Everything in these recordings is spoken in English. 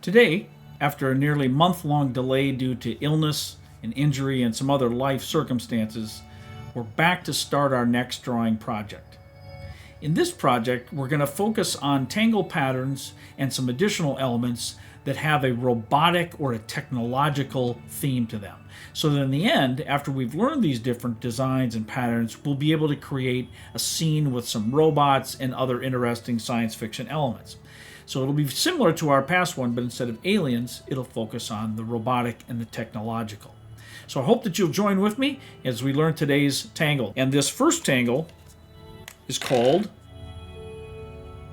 Today, after a nearly month-long delay due to illness and injury and some other life circumstances, we're back to start our next drawing project. In this project, we're going to focus on tangle patterns and some additional elements that have a robotic or a technological theme to them. So that in the end, after we've learned these different designs and patterns, we'll be able to create a scene with some robots and other interesting science fiction elements. So it'll be similar to our past one, but instead of aliens, it'll focus on the robotic and the technological. So I hope that you'll join with me as we learn today's tangle. And this first tangle is called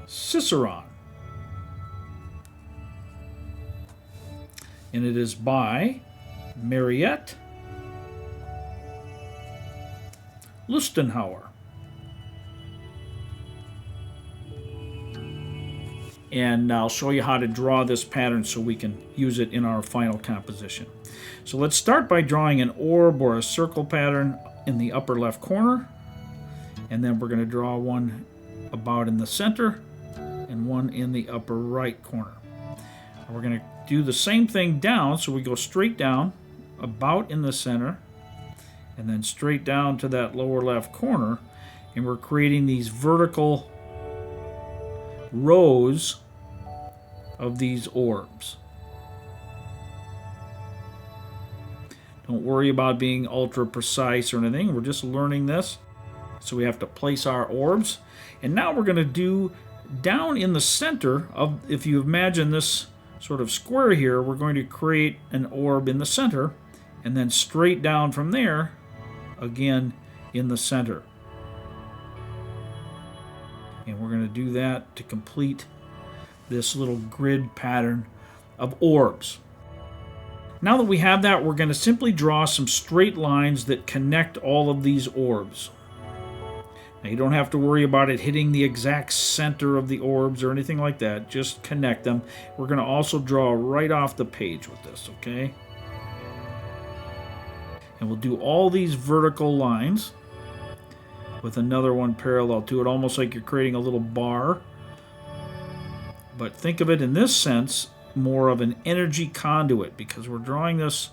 Ciceron. And it is by Mariett, Lustenhouwer. And I'll show you how to draw this pattern so we can use it in our final composition. So let's start by drawing an orb or a circle pattern in the upper left corner, and then we're going to draw one about in the center and one in the upper right corner. And we're going to do the same thing down, so we go straight down about in the center and then straight down to that lower left corner, and we're creating these vertical rows of these orbs. Don't worry about being ultra precise or anything. We're just learning this. So we have to place our orbs. And now we're going to do down in the center of, if you imagine this sort of square here, we're going to create an orb in the center and then straight down from there again in the center. And we're going to do that to complete this little grid pattern of orbs. Now that we have that, we're going to simply draw some straight lines that connect all of these orbs. Now you don't have to worry about it hitting the exact center of the orbs or anything like that. Just connect them. We're going to also draw right off the page with this, okay? And we'll do all these vertical lines with another one parallel to it, almost like you're creating a little bar. But think of it in this sense more of an energy conduit, because we're drawing this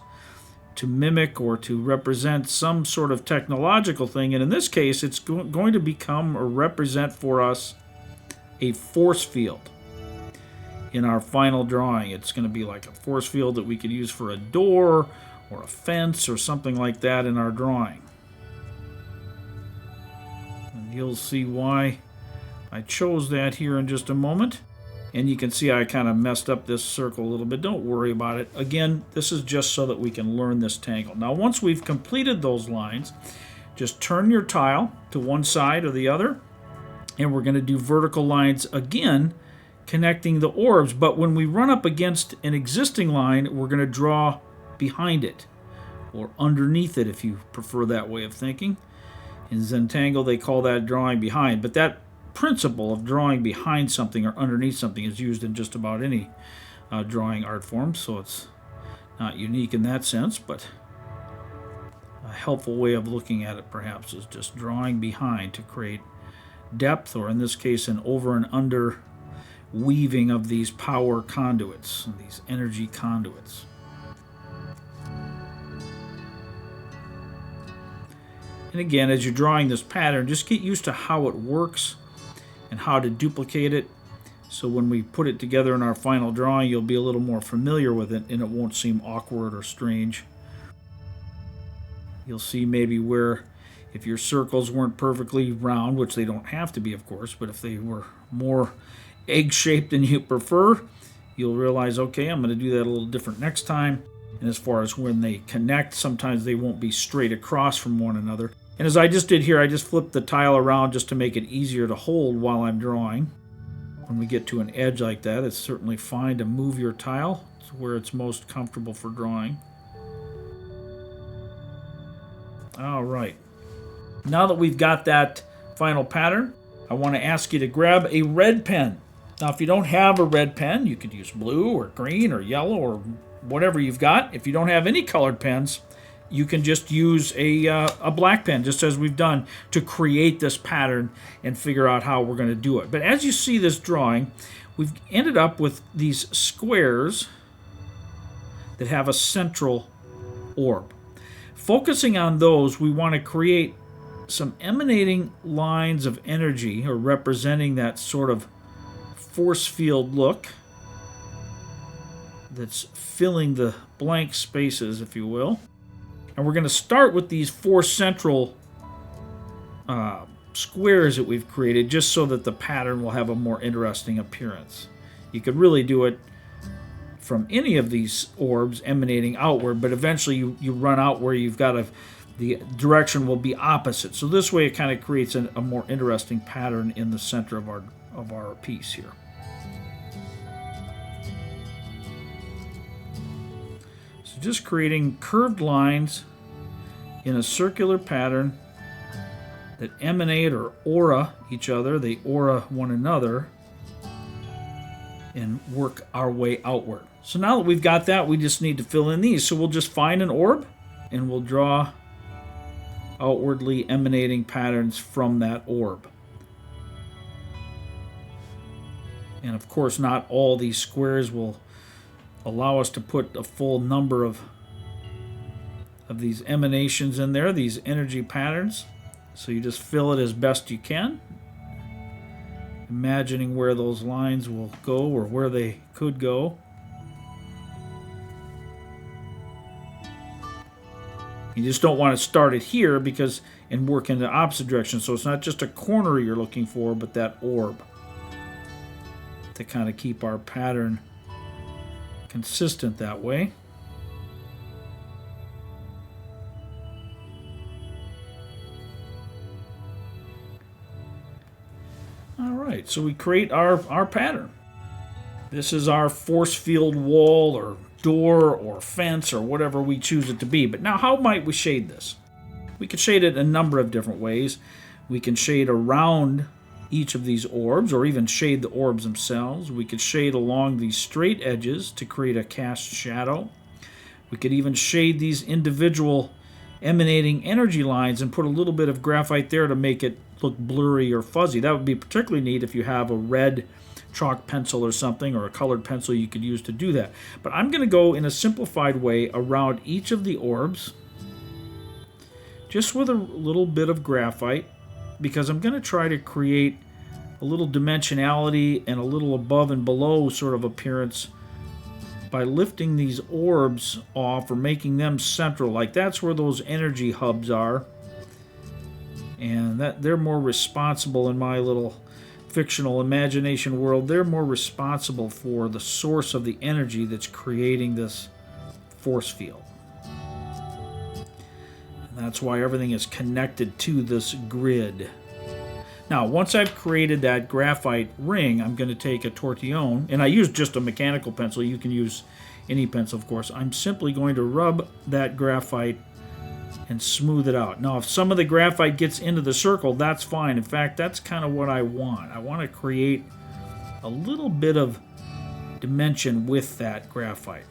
to mimic or to represent some sort of technological thing. And in this case, it's going to become or represent for us a force field. In our final drawing, it's going to be like a force field that we could use for a door or a fence or something like that in our drawing. You'll see why I chose that here in just a moment. And you can see I kind of messed up this circle a little bit. Don't worry about it. Again, this is just so that we can learn this tangle. Now, once we've completed those lines, just turn your tile to one side or the other. And we're going to do vertical lines again, connecting the orbs. But when we run up against an existing line, we're going to draw behind it or underneath it, if you prefer that way of thinking. In Zentangle, they call that drawing behind. But that principle of drawing behind something or underneath something is used in just about any drawing art form. So it's not unique in that sense, but a helpful way of looking at it perhaps is just drawing behind to create depth, or in this case, an over and under weaving of these power conduits, these energy conduits. And again, as you're drawing this pattern, just get used to how it works and how to duplicate it. So when we put it together in our final drawing, you'll be a little more familiar with it and it won't seem awkward or strange. You'll see maybe where, if your circles weren't perfectly round, which they don't have to be, of course, but if they were more egg-shaped than you prefer, you'll realize, okay, I'm going to do that a little different next time. And as far as when they connect, sometimes they won't be straight across from one another. And as I just did here, I just flipped the tile around just to make it easier to hold while I'm drawing. When we get to an edge like that, it's certainly fine to move your tile to where it's most comfortable for drawing. All right. Now that we've got that final pattern, I want to ask you to grab a red pen. Now, if you don't have a red pen, you could use blue or green or yellow or whatever you've got. If you don't have any colored pens, you can just use a black pen, just as we've done, to create this pattern and figure out how we're going to do it. But as you see this drawing, we've ended up with these squares that have a central orb. Focusing on those, we want to create some emanating lines of energy, or representing that sort of force field look that's filling the blank spaces, if you will. And we're going to start with these 4 central squares that we've created, just so that the pattern will have a more interesting appearance. You could really do it from any of these orbs emanating outward, but eventually you run out where you've got the direction will be opposite. So this way it kind of creates a more interesting pattern in the center of our piece here. So just creating curved lines in a circular pattern that emanate or aura each other. They aura one another and work our way outward. So now that we've got that, we just need to fill in these. So we'll just find an orb and we'll draw outwardly emanating patterns from that orb. And of course, not all these squares will allow us to put a full number of these emanations in there, these energy patterns. So you just fill it as best you can, imagining where those lines will go or where they could go. You just don't want to start it here and work in the opposite direction. So it's not just a corner you're looking for, but that orb, to kind of keep our pattern consistent that way. All right, so we create our pattern. This is our force field wall or door or fence or whatever we choose it to be. But now, how might we shade this? We could shade it a number of different ways. We can shade around each of these orbs, or even shade the orbs themselves. We could shade along these straight edges to create a cast shadow. We could even shade these individual emanating energy lines and put a little bit of graphite there to make it look blurry or fuzzy. That would be particularly neat if you have a red chalk pencil or something, or a colored pencil you could use to do that. But I'm going to go in a simplified way around each of the orbs, just with a little bit of graphite, because I'm going to try to create a little dimensionality and a little above and below sort of appearance by lifting these orbs off or making them central. Like that's where those energy hubs are, and that they're more responsible in my little fictional imagination world. They're more responsible for the source of the energy that's creating this force field. And that's why everything is connected to this grid. Now, once I've created that graphite ring, I'm going to take a tortillon, and I use just a mechanical pencil. You can use any pencil, of course. I'm simply going to rub that graphite and smooth it out. Now, if some of the graphite gets into the circle, that's fine. In fact, that's kind of what I want. I want to create a little bit of dimension with that graphite.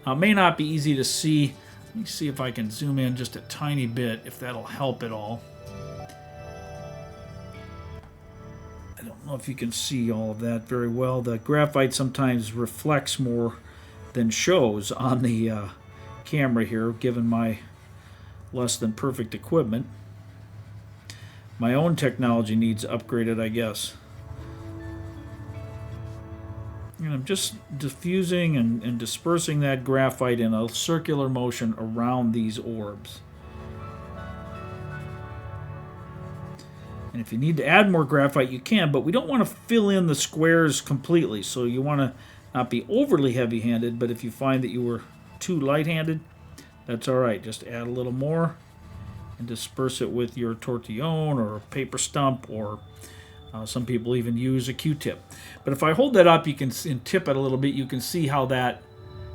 Now, it may not be easy to see. Let me see if I can zoom in just a tiny bit, if that'll help at all. I don't know if you can see all of that very well. The graphite sometimes reflects more than shows on the camera here, given my less than perfect equipment. My own technology needs upgraded, I guess. And I'm just diffusing and dispersing that graphite in a circular motion around these orbs. And if you need to add more graphite, you can, but we don't want to fill in the squares completely. So you want to not be overly heavy-handed, but if you find that you were too light-handed, that's all right. Just add a little more and disperse it with your tortillon or a paper stump, or some people even use a Q-tip. But if I hold that up, you can and tip it a little bit, you can see how that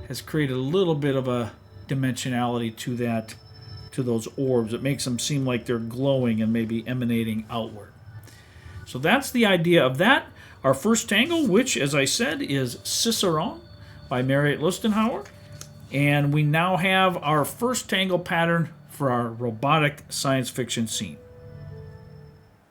has created a little bit of a dimensionality to those orbs. It makes them seem like they're glowing and maybe emanating outward. So that's the idea of that. Our first tangle, which, as I said, is Ciceron by Mariett Lustenhouwer. And we now have our first tangle pattern for our robotic science fiction scene.